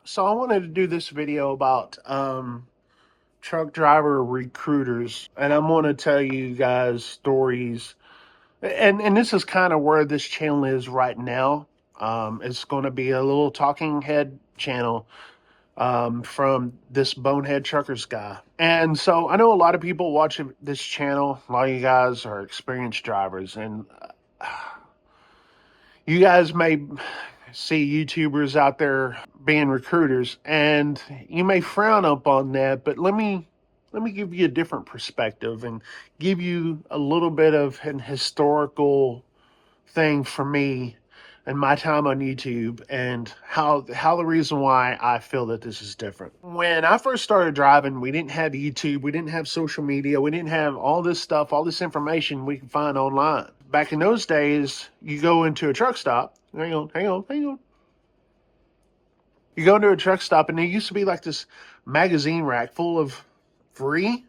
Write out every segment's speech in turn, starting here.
So I wanted to do this video about truck driver recruiters, and I'm going to tell you guys stories. And this is kind of where this channel is right now. It's going to be a little talking head channel from this Bonehead Truckers guy. And so I know a lot of people watching this channel. A lot of you guys are experienced drivers, and you guys may see YouTubers out there being recruiters, and you may frown up on that, but let me give you a different perspective and give you a little bit of an historical thing for me and my time on YouTube, and how the reason why I feel that this is different. When I first started driving, we didn't have YouTube, we didn't have social media, we didn't have all this stuff, all this information we can find online. Back in those days, you go into a truck stop. Hang on. You go into a truck stop, and there used to be like this magazine rack full of free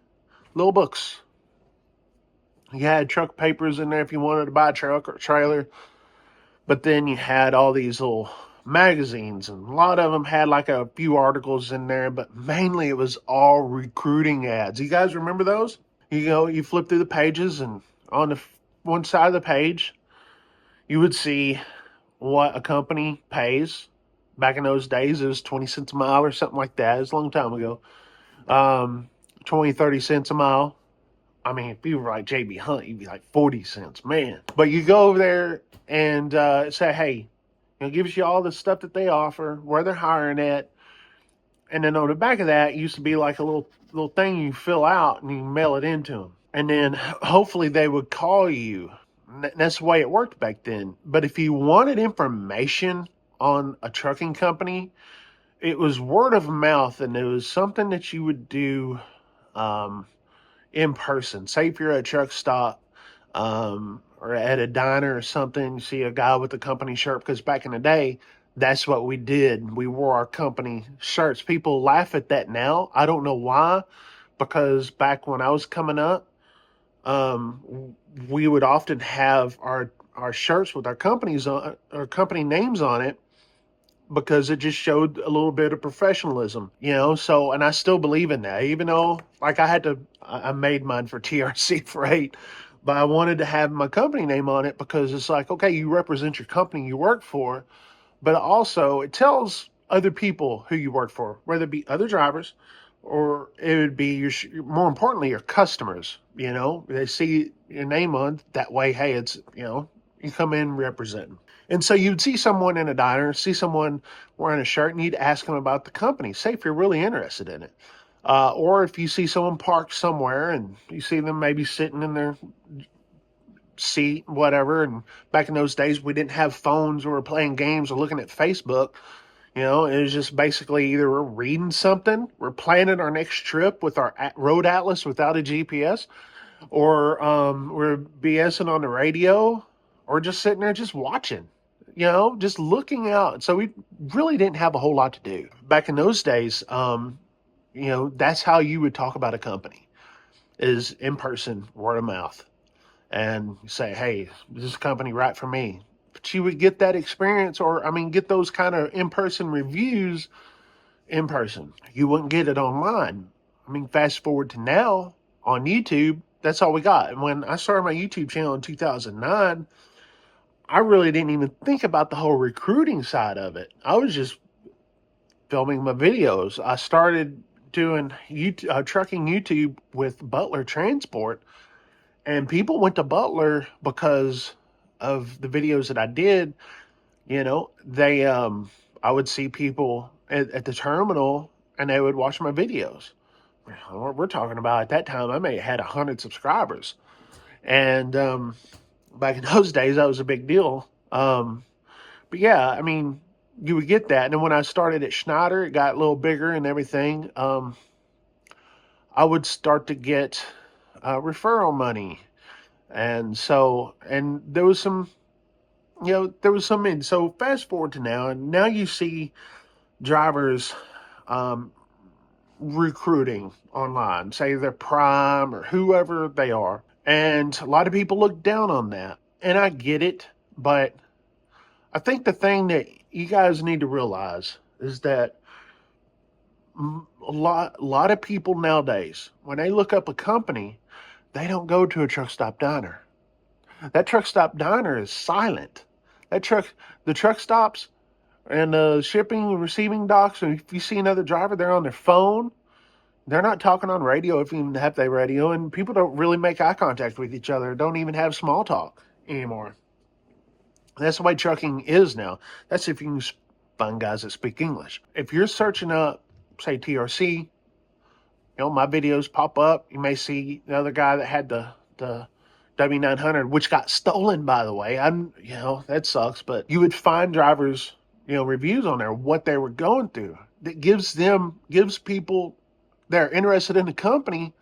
little books. You had truck papers in there if you wanted to buy a truck or a trailer. But then you had all these little magazines, and a lot of them had like a few articles in there, but mainly it was all recruiting ads. You guys remember those? You flip through the pages, and on the one side of the page, you would see what a company pays. Back in those days, it was 20 cents a mile or something like that. It was a long time ago. 20, 30 cents a mile. I mean, if you were like JB Hunt, you'd be like 40 cents, man. But you go over there and say, hey, it gives you all the stuff that they offer, where they're hiring at. And then on the back of that, it used to be like a little thing you fill out and you mail it into them. And then hopefully they would call you. That's the way it worked back then. But if you wanted information on a trucking company, it was word of mouth, and it was something that you would do in person. Say if you're at a truck stop or at a diner or something, you see a guy with a company shirt, because back in the day, that's what we did. We wore our company shirts. People laugh at that now. I don't know why, because back when I was coming up, we would often have our shirts with our companies on, our company names on it, because it just showed a little bit of professionalism, so, and I still believe in that, even though, like, I made mine for TRC Freight, but I wanted to have my company name on it, because it's like, okay, you represent your company you work for, but also it tells other people who you work for, whether it be other drivers, or it would be more importantly, your customers. They see your name on that way. Hey, it's, you come in representing. And so you'd see someone in a diner, see someone wearing a shirt, and you'd ask them about the company, say if you're really interested in it. Or if you see someone parked somewhere and you see them maybe sitting in their seat, whatever. And back in those days, we didn't have phones, or we're playing games or looking at Facebook. It was just basically either we're reading something, we're planning our next trip with our road atlas without a GPS, or we're BSing on the radio, or just sitting there just watching, just looking out. So we really didn't have a whole lot to do. Back in those days, that's how you would talk about a company, is in person, word of mouth. And say, hey, is this company right for me? But you would get that experience, or, get those kind of in-person reviews in person. You wouldn't get it online. Fast forward to now on YouTube, that's all we got. And when I started my YouTube channel in 2009, I really didn't even think about the whole recruiting side of it. I was just filming my videos. I started doing trucking YouTube with Butler Transport, and people went to Butler because of the videos that I did. They I would see people at the terminal, and they would watch my videos. We're talking about, at that time, I may have had 100 subscribers. And back in those days, that was a big deal. But yeah, you would get that. And then when I started at Schneider, it got a little bigger and everything. I would start to get referral money. And so, and there was some, and so fast forward to now, and now you see drivers recruiting online, say they're Prime or whoever they are. And a lot of people look down on that. And I get it, but I think the thing that you guys need to realize is that a lot of people nowadays, when they look up a company, they don't go to a truck stop diner. That truck stop diner is silent. That the truck stops and the shipping and receiving docks, and if you see another driver, they're on their phone. They're not talking on radio, if you even have their radio, and people don't really make eye contact with each other. Don't even have small talk anymore. That's the way trucking is now. That's if you can find guys that speak English. If you're searching up, say, TRC, my videos pop up. You may see the other guy that had the W900, which got stolen, by the way. That sucks. But you would find drivers, reviews on there, what they were going through. That gives people that are interested in the company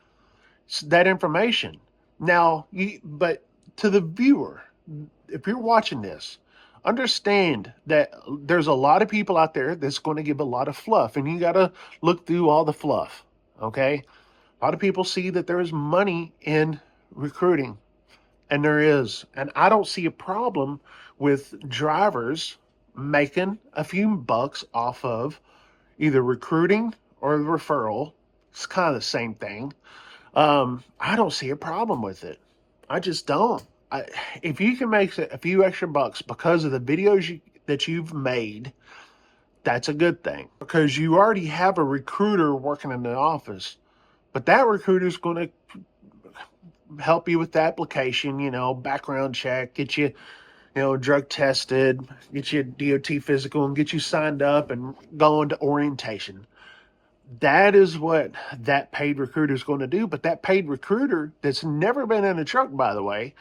that information. Now, but to the viewer, if you're watching this, understand that there's a lot of people out there that's going to give a lot of fluff, and you got to look through all the fluff. Okay, a lot of people see that there is money in recruiting, and there is, and I don't see a problem with drivers making a few bucks off of either recruiting or referral. It's kind of the same thing. I don't see a problem with it. I just don't. If you can make a few extra bucks because of the videos that you've made, that's a good thing, because you already have a recruiter working in the office, but that recruiter is going to help you with the application, background check, get you, drug tested, get you a DOT physical, and get you signed up and going to orientation. That is what that paid recruiter is going to do. But that paid recruiter that's never been in a truck, by the way,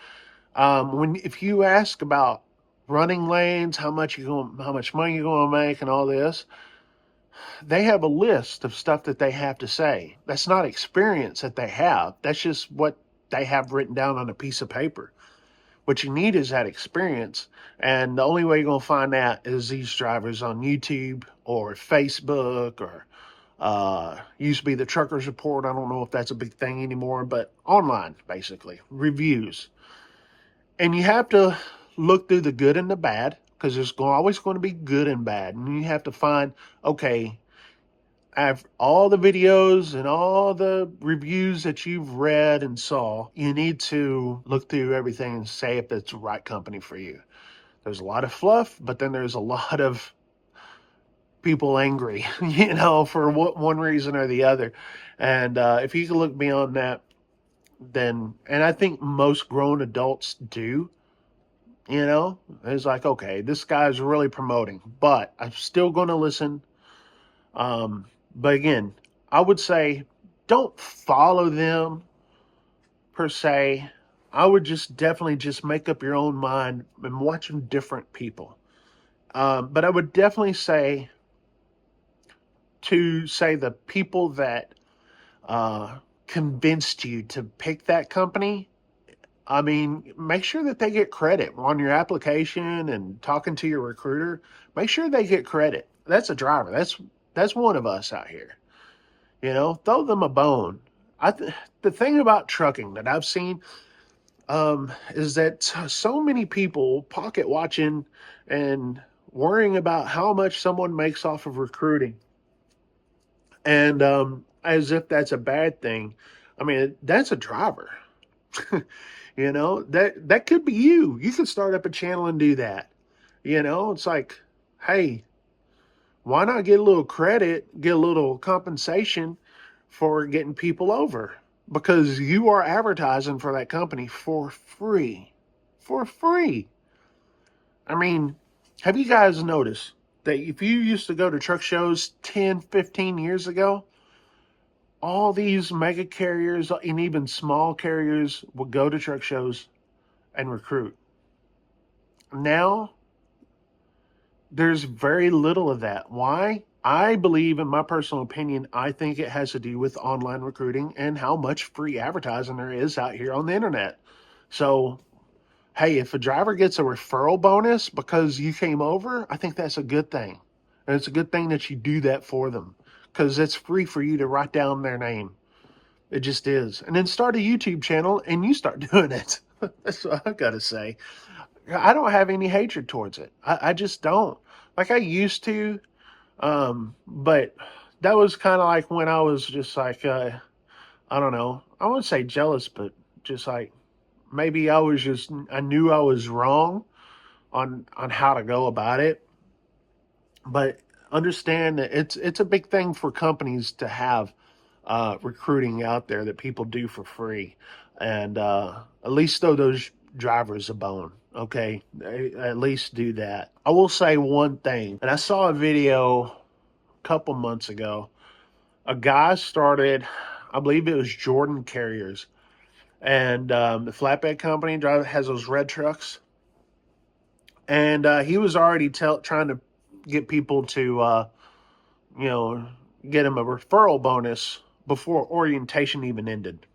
if you ask about running lanes, how much money you're going to make, and all this, they have a list of stuff that they have to say. That's not experience that they have. That's just what they have written down on a piece of paper. What you need is that experience, and the only way you're going to find that is these drivers on YouTube or Facebook, or used to be the Truckers Report. I don't know if that's a big thing anymore, but online, basically, reviews. And you have to look through the good and the bad, because there's always going to be good and bad. And you have to find, okay, after all the videos and all the reviews that you've read and saw, you need to look through everything and say if it's the right company for you. There's a lot of fluff, but then there's a lot of people angry, for one reason or the other. And if you can look beyond that, then, and I think most grown adults do, it's like, okay, this guy's really promoting, but I'm still going to listen. But again, I would say don't follow them per se. I would definitely make up your own mind and watching different people. But I would definitely say the people that convinced you to pick that company, I mean, make sure that they get credit on your application and talking to your recruiter. Make sure they get credit. That's a driver. That's one of us out here. Throw them a bone. The thing about trucking that I've seen is that so many people pocket watching and worrying about how much someone makes off of recruiting. And as if that's a bad thing. I mean, that's a driver. That could be you. You could start up a channel and do that. It's like, hey, why not get a little credit, get a little compensation for getting people over? Because you are advertising for that company for free. For free. I mean, have you guys noticed that if you used to go to truck shows 10, 15 years ago, all these mega carriers and even small carriers would go to truck shows and recruit. Now, there's very little of that. Why? I believe, in my personal opinion, I think it has to do with online recruiting and how much free advertising there is out here on the internet. So, hey, if a driver gets a referral bonus because you came over, I think that's a good thing. And it's a good thing that you do that for them, because it's free for you to write down their name. It just is. And then start a YouTube channel and you start doing it. That's what I've got to say. I don't have any hatred towards it. I just don't. Like I used to. But that was kind of like when I was just like, I don't know, I wouldn't say jealous, but just like maybe I knew I was wrong on how to go about it. But understand that it's a big thing for companies to have recruiting out there that people do for free, and at least throw those drivers a bone. Okay, at least do that. I will say one thing, and I saw a video a couple months ago. A guy started, I believe it was Jordan Carriers, and the flatbed company has those red trucks, and he was already trying to get people to you know, get him a referral bonus before orientation even ended.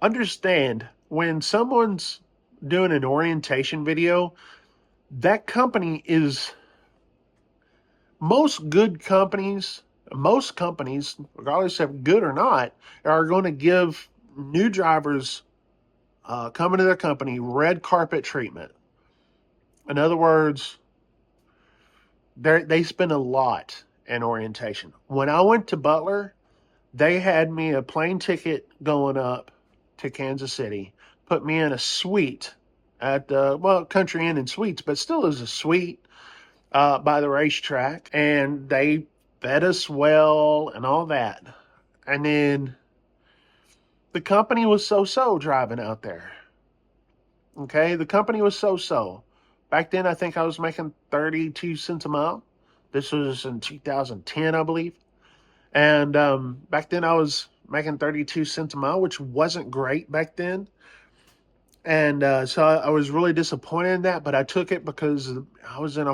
Understand, when someone's doing an orientation video, that company is, most companies, regardless of good or not, are going to give new drivers coming to their company red carpet treatment. In other words, they spend a lot in orientation. When I went to Butler, they had me a plane ticket going up to Kansas City, put me in a suite at the, well, Country Inn and Suites, but still is a suite by the racetrack, and they fed us well and all that. And then the company was so driving out there. Okay, the company was so. Back then, I think I was making 32 cents a mile. This was in 2010, I believe. And back then I was making 32 cents a mile, which wasn't great back then. And so I was really disappointed in that, but I took it because I was in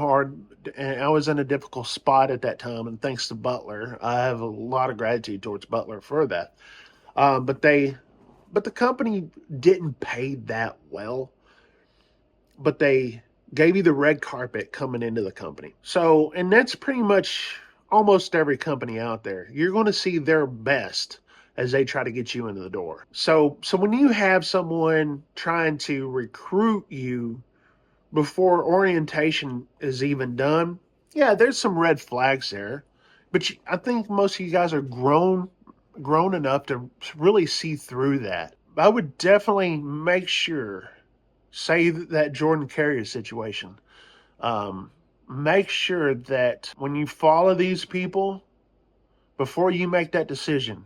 a difficult spot at that time. And thanks to Butler, I have a lot of gratitude towards Butler for that. But the company didn't pay that well, but they gave you the red carpet coming into the company. So, and that's pretty much almost every company out there. You're going to see their best as they try to get you into the door. So when you have someone trying to recruit you before orientation is even done, yeah, there's some red flags there. But I think most of you guys are grown enough to really see through that. I would definitely make sure, say that Jordan Carrier situation, make sure that when you follow these people, before you make that decision,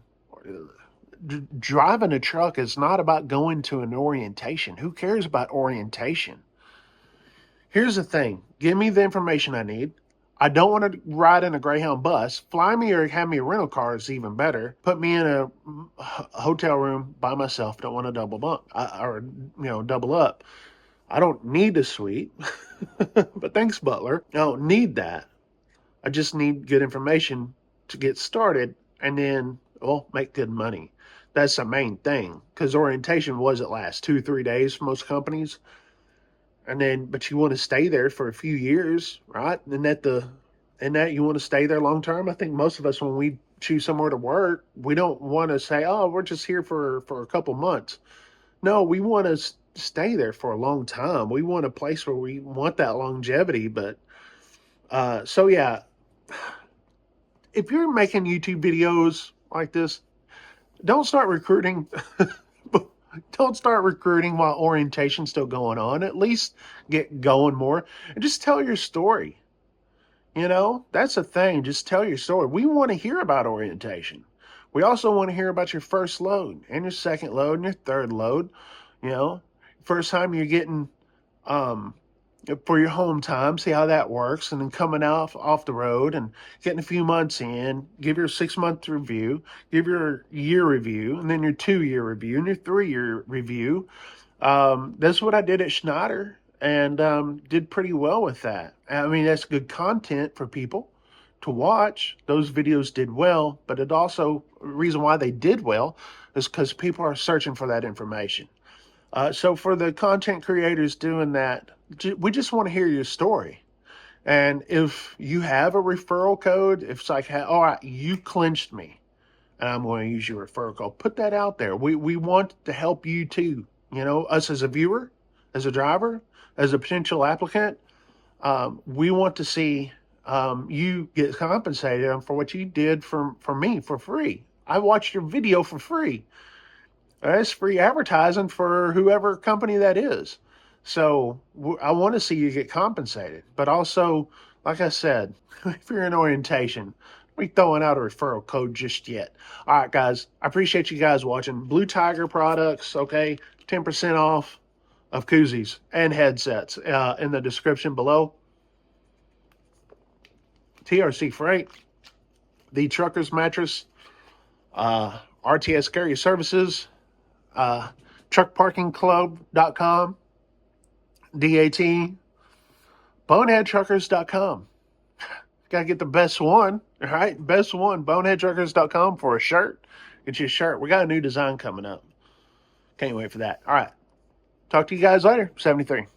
driving a truck is not about going to an orientation. Who cares about orientation? Here's the thing. Give me the information I need. I don't want to ride in a Greyhound bus. Fly me or have me a rental car is even better. Put me in a hotel room by myself. Don't want to double bunk or double up. I don't need a suite, but thanks, Butler. I don't need that. I just need good information to get started, and then, well, make good money. That's the main thing, because orientation was at last 2-3 days for most companies. And then, but you want to stay there for a few years, right? And that you want to stay there long term. I think most of us, when we choose somewhere to work, we don't want to say, oh, we're just here for a couple months. No, we want to stay there for a long time. We want a place where we want that longevity. But so yeah, if you're making YouTube videos like this, don't start recruiting. Don't start recruiting while orientation's still going on. At least get going more and just tell your story. That's the thing. Just tell your story. We want to hear about orientation. We also want to hear about your first load and your second load and your third load. First time you're getting for your home time, see how that works, and then coming off the road and getting a few months in, give your 6-month review, give your year review, and then your 2-year review and your 3-year review. That's what I did at Schneider, and did pretty well with that. I mean, that's good content for people to watch. Those videos did well, but it also, the reason why they did well is because people are searching for that information. So for the content creators doing that, we just want to hear your story. And if you have a referral code, if it's like, all right, you clinched me and I'm going to use your referral code, put that out there. We want to help you too. Us as a viewer, as a driver, as a potential applicant, we want to see you get compensated for what you did for me for free. I watched your video for free. That's free advertising for whoever company that is. So I want to see you get compensated. But also, like I said, if you're in orientation, we throwing out a referral code just yet. All right, guys. I appreciate you guys watching. Blue Tiger products, okay? 10% off of koozies and headsets in the description below. TRC Freight, the Truckers Mattress, RTS Carrier Services, truckparkingclub.com, DAT, boneheadtruckers.com. Got to get the best one, all right? Best one, boneheadtruckers.com for a shirt. Get you a shirt. We got a new design coming up. Can't wait for that. All right. Talk to you guys later. 73.